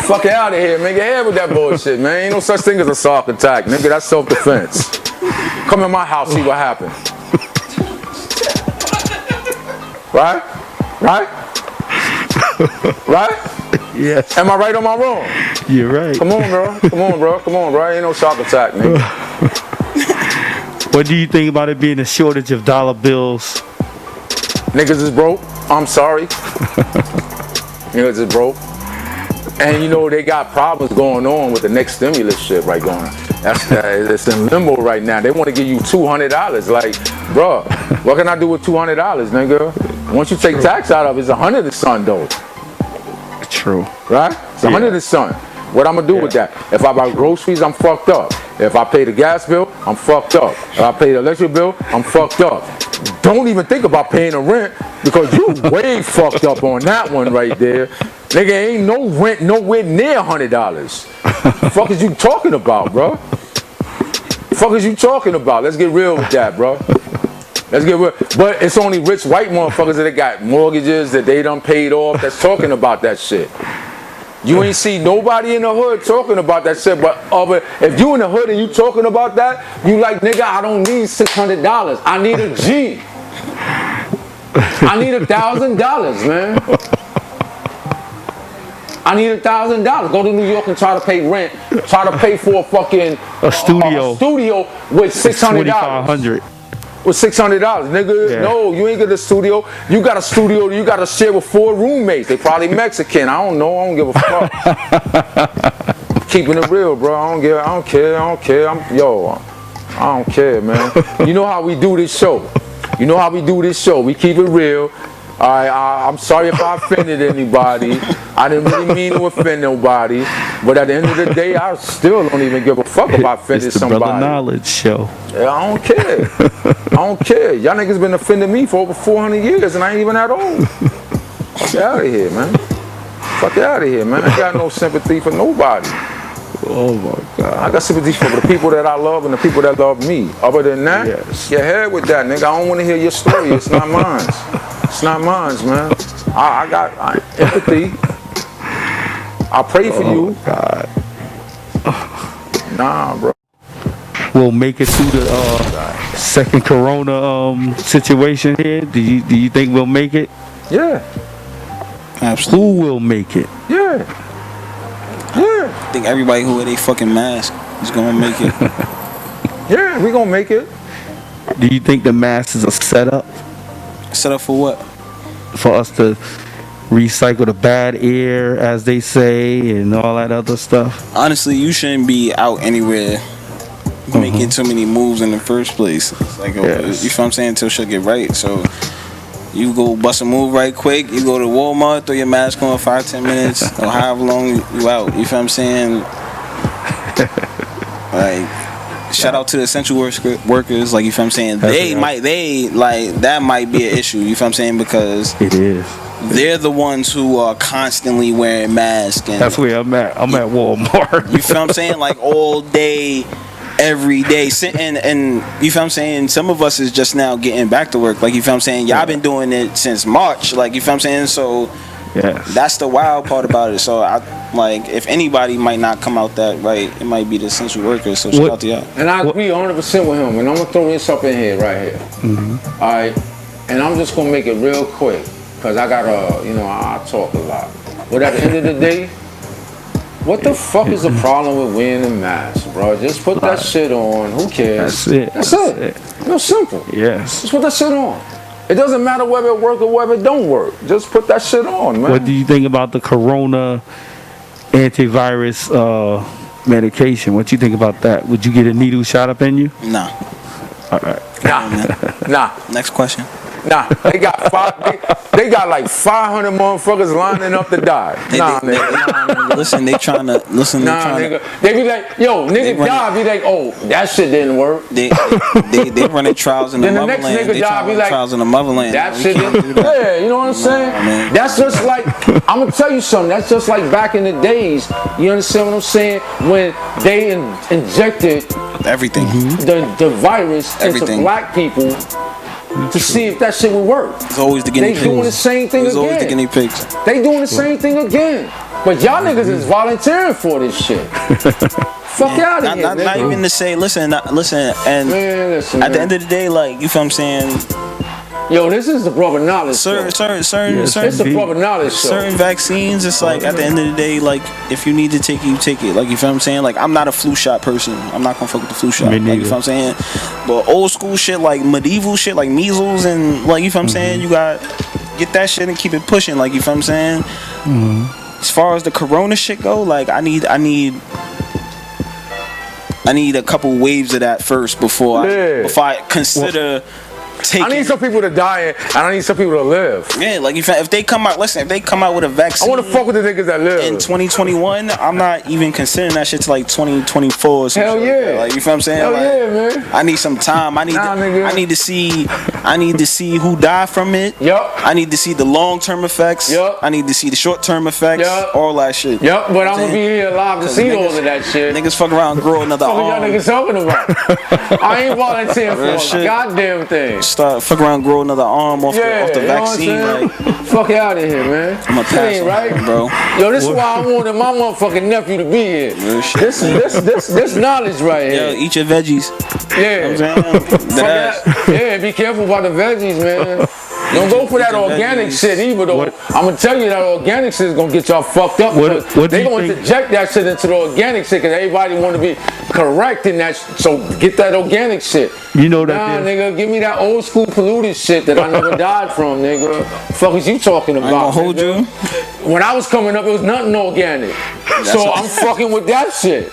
Fuck out of here, man. Get ahead with that bullshit, man. Ain't no such thing as a shark attack, nigga. That's self-defense. Come in my house, see what happens. Right? Yes. Am I right or am I wrong? You're right. Come on, bro. Ain't no shark attack, nigga. What do you think about it being a shortage of dollar bills? Niggas is broke. I'm sorry. Niggas is broke. And you know they got problems going on with the next stimulus shit right going on. It's in limbo right now. They want to give you $200. Like, bro, what can I do with $200, nigga? Once you take tax out of it, it's 100 and something though. True. Right? It's 100 and something. What I'm gonna do with that? If I buy groceries, I'm fucked up. If I pay the gas bill, I'm fucked up. If I pay the electric bill, I'm fucked up. Don't even think about paying the rent because you way fucked up on that one right there. Nigga, ain't no rent nowhere near $100. Fuck is you talking about, bro? Fuck is you talking about? Let's get real with that, bro. Let's get real. But it's only rich white motherfuckers that got mortgages that they done paid off that's talking about that shit. You ain't see nobody in the hood talking about that shit, but if you in the hood and you talking about that, you like, nigga, I don't need $600. I need a G. I need $1,000, man. I need $1,000. Go to New York and try to pay rent. Try to pay for a fucking studio with $600. $2,500. With $600, nigga. Yeah. No, you ain't get a studio. You got a studio you got to share with 4 roommates. They probably Mexican. I don't know. I don't give a fuck. Keeping it real, bro. I don't care. I don't care, man. You know how we do this show. We keep it real. I'm sorry if I offended anybody. I didn't really mean to offend nobody. But at the end of the day, I still don't even give a fuck if I offended It's the somebody. Brother Knowledge Show. Yeah, I don't care. I don't care. Y'all niggas been offending me for over 400 years and I ain't even that old. Fuck out of here, man. Fuck out of here, man. I got no sympathy for nobody. Oh my God. I got sympathy for the people that I love and the people that love me. Other than that, get ahead with that, nigga. I don't want to hear your story. It's not mine. It's not mine, man. I got empathy. I pray for you. God. Nah, bro. We'll make it through the second corona situation here. Do you think we'll make it? Yeah. Absolutely. Who will make it? Yeah. Yeah. I think everybody who wear their fucking mask is gonna make it. Yeah, we gonna make it. Do you think the masks is a setup Set up for what? for us to recycle the bad air, as they say, and all that other stuff? Honestly, you shouldn't be out anywhere making too many moves in the first place. It's like, you feel what I'm saying, until shit get right. So you go bust a move right quick, you go to Walmart, throw your mask on 5-10 minutes, or however long you out. You feel what I'm saying? Like, shout out to the essential workers, like, you feel what I'm saying? That might be an issue, you feel what I'm saying? Because it is. They're the ones who are constantly wearing masks. And that's where I'm at. I'm at Walmart. You feel what I'm saying? Like, all day, every day, sitting, and you feel what I'm saying? Some of us is just now getting back to work. Like, you feel what I'm saying? Y'all been doing it since March. Like, you feel what I'm saying? So that's the wild part about it. So if anybody might not come out that right, it might be the essential workers. So shout out to y'all. And I agree 100% with him. And I'm gonna throw this up in here right here. All right, and I'm just gonna make it real quick because I gotta, I talk a lot. But at the end of the day, what the fuck is the problem with wearing a mask, bro? Just put that shit on. Who cares? That's it. Simple. Yes. Just put that shit on. It doesn't matter whether it works or whether it don't work. Just put that shit on, man. What do you think about the corona antivirus medication? What you think about that? Would you get a needle shot up in you? Nah. All right. Nah. Next question. Nah, they got like 500 motherfuckers lining up to die. Nigga. Listen, they trying to. Nigga. They be like, yo, nigga die. Be like, oh, that shit didn't work. They running trials in the motherland. Then the next nigga die. Be like, trials in the motherland. That shit didn't. Yeah, you know what I'm saying? That's just like, I'm gonna tell you something. That's just like back in the days. You understand what I'm saying? When they injected everything, the virus into black people. To see if that shit would work. It's always the guinea pigs. They doing the same thing again. Always the guinea pigs. They doing the same thing again. But y'all niggas is volunteering for this shit. Fuck out of here. Not even to say, listen, and listen, at the end of the day, like, you feel what I'm saying? Yo, this is the Brother Knowledge show. It's the Brother Knowledge show. Certain vaccines, it's like, at the end of the day, like, if you need to take it, you take it. Like, you feel what I'm saying? Like, I'm not a flu shot person. I'm not gonna fuck with the flu shot. Like, you feel what I'm saying? But old school shit, like medieval shit, like measles and, like, you feel what I'm saying? You got get that shit and keep it pushing. Like, you feel what I'm saying? As far as the corona shit go, like, I need a couple waves of that first before I consider. I need some people to die and I need some people to live. Yeah, like if they come out, listen, if they come out with a vaccine, I want to fuck with the niggas that live. In 2021, I'm not even considering that shit to like 2024 or something. Hell yeah. Like, you feel what I'm saying? Hell like, yeah, man. I need some time. I need to see who died from it. Yup. I need to see the long-term effects. Yup. I need to see the short-term effects. Yup. All that shit. Yup, but I'm gonna be here live to see all of that shit. Niggas fuck around and grow another arm. What y'all niggas talking about? I ain't volunteering for a goddamn thing. Start fuck around, grow another arm off the vaccine. Like, fuck out of here, man. I'm a pass, right, bro. Yo, this is why I wanted my motherfucking nephew to be here. This knowledge right here. Yo, eat your veggies. Yeah. You know what I'm saying? Be careful about the veggies, man. Don't go for that organic shit either, though. I'm gonna tell you that organic shit is gonna get y'all fucked up. They gonna inject that shit into the organic shit because everybody want to be correct in that. So get that organic shit. You know that? Nah, nigga, give me that old school polluted shit that I never died from, nigga. Fuck is you talking about? I ain't gonna hold you. When I was coming up, it was nothing organic. So I'm fucking with that shit.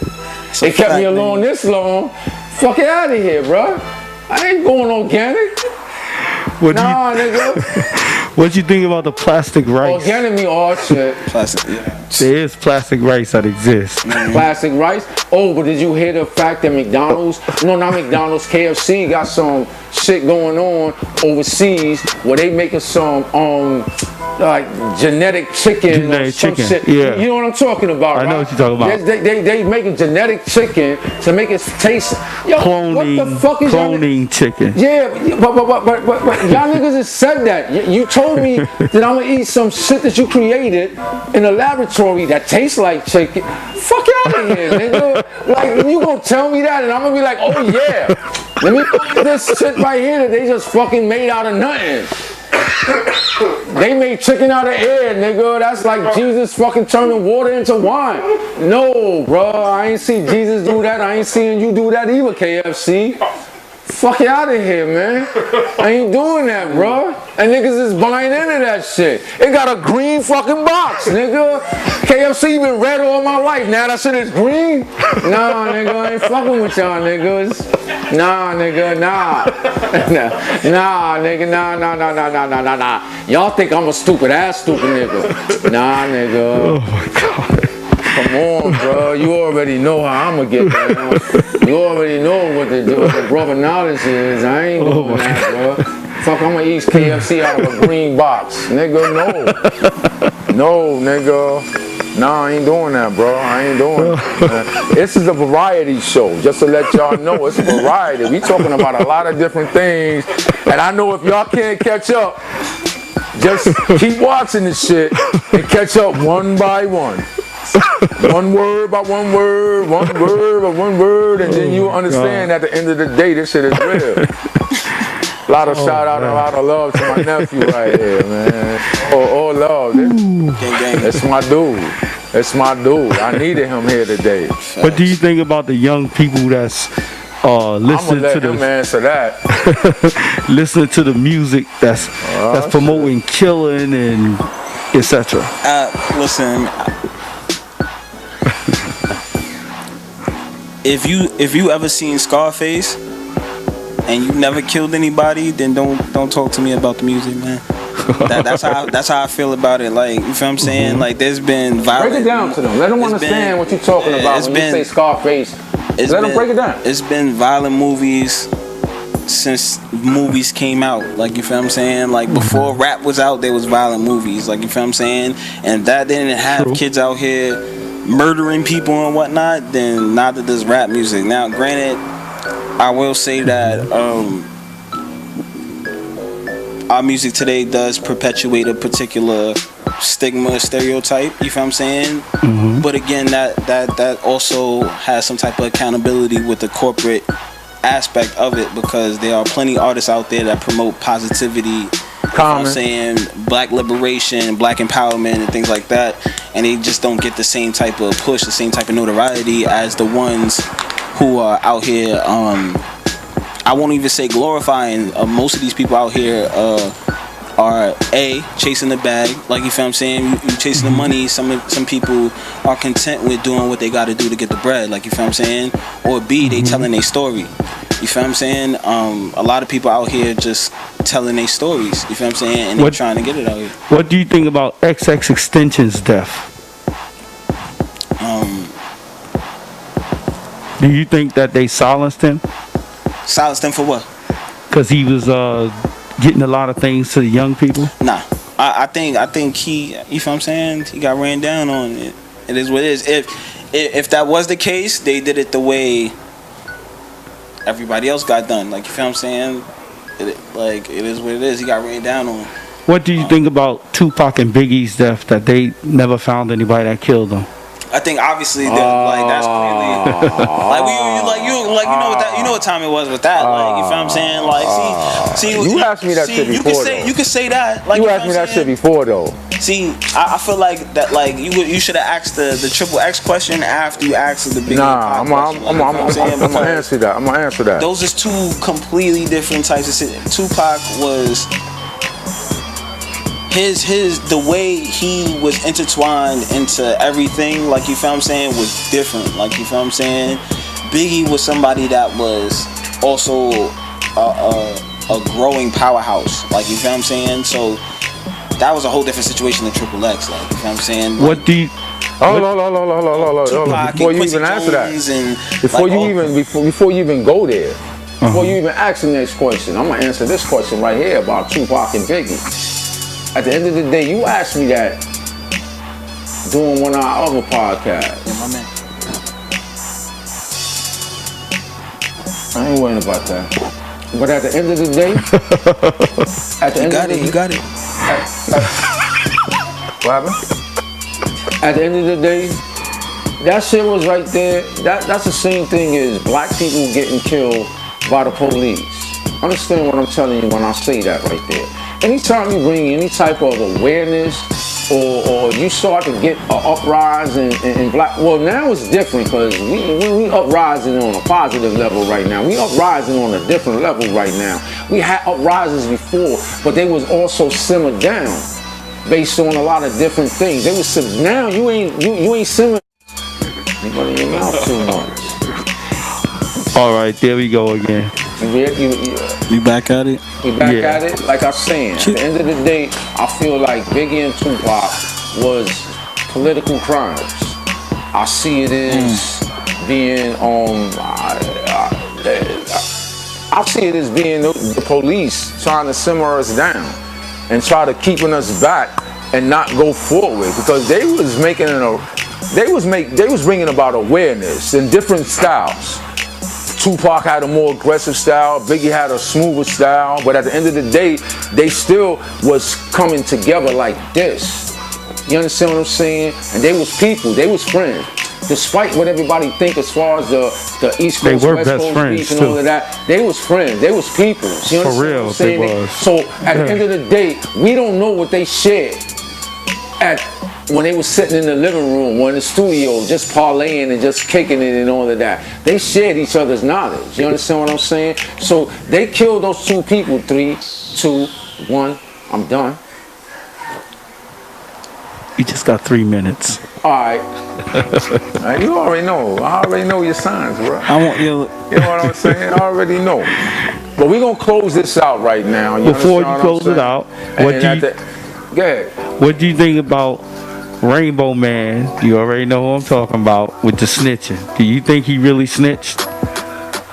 They kept me alone this long. Fuck it out of here, bro. I ain't going organic. Nigga. What you think about the plastic rice? Organic meat, all shit. Plastic, yeah. There is plastic rice that exists. Plastic rice. Oh, but did you hear the fact that McDonald's, no, not McDonald's, KFC got some shit going on overseas where they making some like genetic chicken Genetic or some chicken, shit. yeah. You know what I'm talking about, I know right? what you're talking about. They making genetic chicken to make it taste. Yo, what the fuck is cloning chicken. Yeah, but y'all niggas has said that. You told me that I'm gonna eat some shit that you created in a laboratory that tastes like chicken. Fuck out of here, nigga. Like, you gonna tell me that and I'm gonna be like, oh yeah. Let me put this shit right here that they just fucking made out of nothing. They made chicken out of air, nigga. That's like Jesus fucking turning water into wine. No, bro. I ain't see Jesus do that. I ain't seeing you do that either, KFC. Fuck you out of here, man. I ain't doing that, bro. And niggas is buying into that shit. It got a green fucking box, nigga. KFC been red all my life. Now that shit is green? Nah, nigga, I ain't fucking with y'all niggas. Nah, nigga, nah. Nah, nigga, nah. Y'all think I'm a stupid nigga. Nah, nigga. Oh my God. Come on, bro. You already know how I'ma get down. You already know what the brother knowledge is. I ain't doing that, bro. Fuck, I'ma eat KFC out of a green box. Nigga, no, nigga. Nah, I ain't doing that, bro. I ain't doing it. This is a variety show, just to let y'all know. It's a variety. We talking about a lot of different things. And I know if y'all can't catch up, just keep watching this shit and catch up one by one. One word by one word, and then you understand at the end of the day, this shit is real. A lot of shout out, a lot of love to my nephew right here, man. Oh, love. That's my dude. That's my dude. I needed him here today. What do you think about the young people that's listening to the answer that. listening to the music that's promoting killing and etc.? Listen. If you ever seen Scarface and you never killed anybody, then don't talk to me about the music, man. That's how I feel about it. Like, you feel what I'm saying? Like, there's been violent. Break it down to them. Let them understand what you're talking about when you say Scarface. Let them break it down. It's been violent movies since movies came out. Like, you feel what I'm saying? Like, before rap was out, there was violent movies. Like, you feel what I'm saying? And that didn't have kids out here murdering people and whatnot, then neither does rap music. Now, granted, I will say that our music today does perpetuate a particular stigma, stereotype, you feel what I'm saying? Mm-hmm. But again, that also has some type of accountability with the corporate aspect of it, because there are plenty of artists out there that promote positivity, you know what I'm saying, black liberation, black empowerment and things like that, and they just don't get the same type of push, the same type of notoriety as the ones who are out here, I won't even say glorifying. Most of these people out here are chasing the bag, like, you feel what I'm saying, you chasing the money. Some people are content with doing what they got to do to get the bread, like, you feel what I'm saying, or B, they telling their story, you feel what I'm saying. A lot of people out here just telling their stories, you feel what I'm saying, and they're trying to get it out here. What do you think about XX Extension's death? Do you think that they silenced him? Silenced him for what? Because he was getting a lot of things to the young people. Nah, I think he, you feel what I'm saying, he got ran down on it. It is what it is. If that was the case, they did it the way everybody else got done. Like, you feel what I'm saying? It is what it is. He got ran down on. What do you think about Tupac and Biggie's death, that they never found anybody that killed them? I think obviously that's clearly you know what time it was with that, like, you feel what I'm saying, like, see you asked me that shit before. You could say that, like, you asked me that shit before though. See, I feel like that, like, you should have asked the triple X question after you asked the big I'm gonna answer that. Those is two completely different types of shit. Tupac was the way he was intertwined into everything, like, you feel what I'm saying, was different, like, you feel what I'm saying. Biggie was somebody that was also a growing powerhouse, like, you feel what I'm saying. So that was a whole different situation than Triple X. Like, you know what I'm saying? What do you? Hold on. Before you even answer that, before you even go there, before you even ask the next question, I'm gonna answer this question right here about Tupac and Biggie. At the end of the day, you asked me that doing one of our other podcasts. Yeah, my man. I ain't worrying about that. But at the end of the day, you got it. What happened? At the end of the day, that shit was right there. That's the same thing as black people getting killed by the police. Understand what I'm telling you when I say that right there. Anytime you bring any type of awareness or you start to get an uprising in black, well, now it's different because we uprising on a positive level right now. We uprising on a different level right now. We had uprisings before, but they was also simmered down based on a lot of different things. They was now you ain't simmered. You running your mouth too much. All right, there we go again. We back at it. We back at it. Like I was saying, at the end of the day, I feel like Biggie and Tupac was political crimes. I see it as being I see it as being the police trying to simmer us down and try to keeping us back and not go forward, because they was bringing about awareness in different styles. Tupac had a more aggressive style, Biggie had a smoother style, but at the end of the day, they still was coming together like this. You understand what I'm saying? And they was people, they was friends. Despite what everybody think as far as the East Coast, West Coast beef and all of that, they was friends, they was people. You For real, they was. So at the end of the day, we don't know what they shared when they was sitting in the living room or in the studio just parlaying and just kicking it and all of that. They shared each other's knowledge. You understand what I'm saying? So they killed those two people. 3, 2, 1. I'm done. You just got 3 minutes. All right. You already know. I already know your signs, bro. I want you. You know what I'm saying? I already know. But we're going to close this out right now. Before you close it out, go ahead. What do you think about Rainbow Man? You already know who I'm talking about with the snitching. Do you think he really snitched?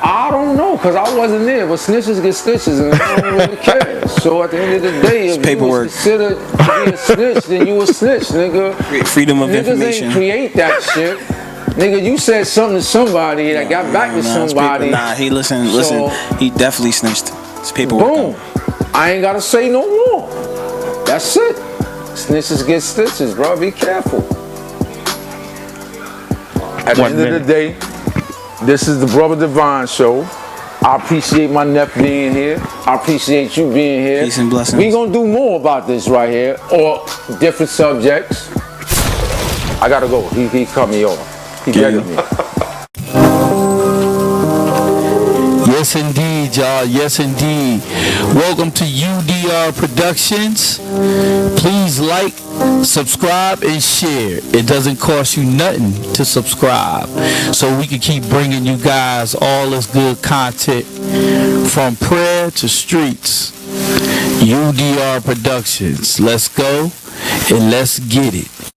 I don't know, because I wasn't there, but snitches get stitches and I don't really care. So at the end of the day, if you was considered to be a snitch, then you a snitch, nigga. Freedom of information. Niggas ain't create that shit. Nigga, you said something to somebody that got back to somebody. He listen, he definitely snitched. It's paperwork. Boom. I ain't gotta say no more. That's it. Snitches get stitches, bro. Be careful. At the end of the day, this is the Brother Divine Show. I appreciate my nephew being here. I appreciate you being here. Peace and blessings. We gonna do more about this right here, or different subjects. I gotta go. He cut me off. He begged me. Yes, indeed, y'all. Yes, indeed. Welcome to UDR Productions. Please like, subscribe, and share. It doesn't cost you nothing to subscribe, so we can keep bringing you guys all this good content from prayer to streets. UDR Productions. Let's go and let's get it.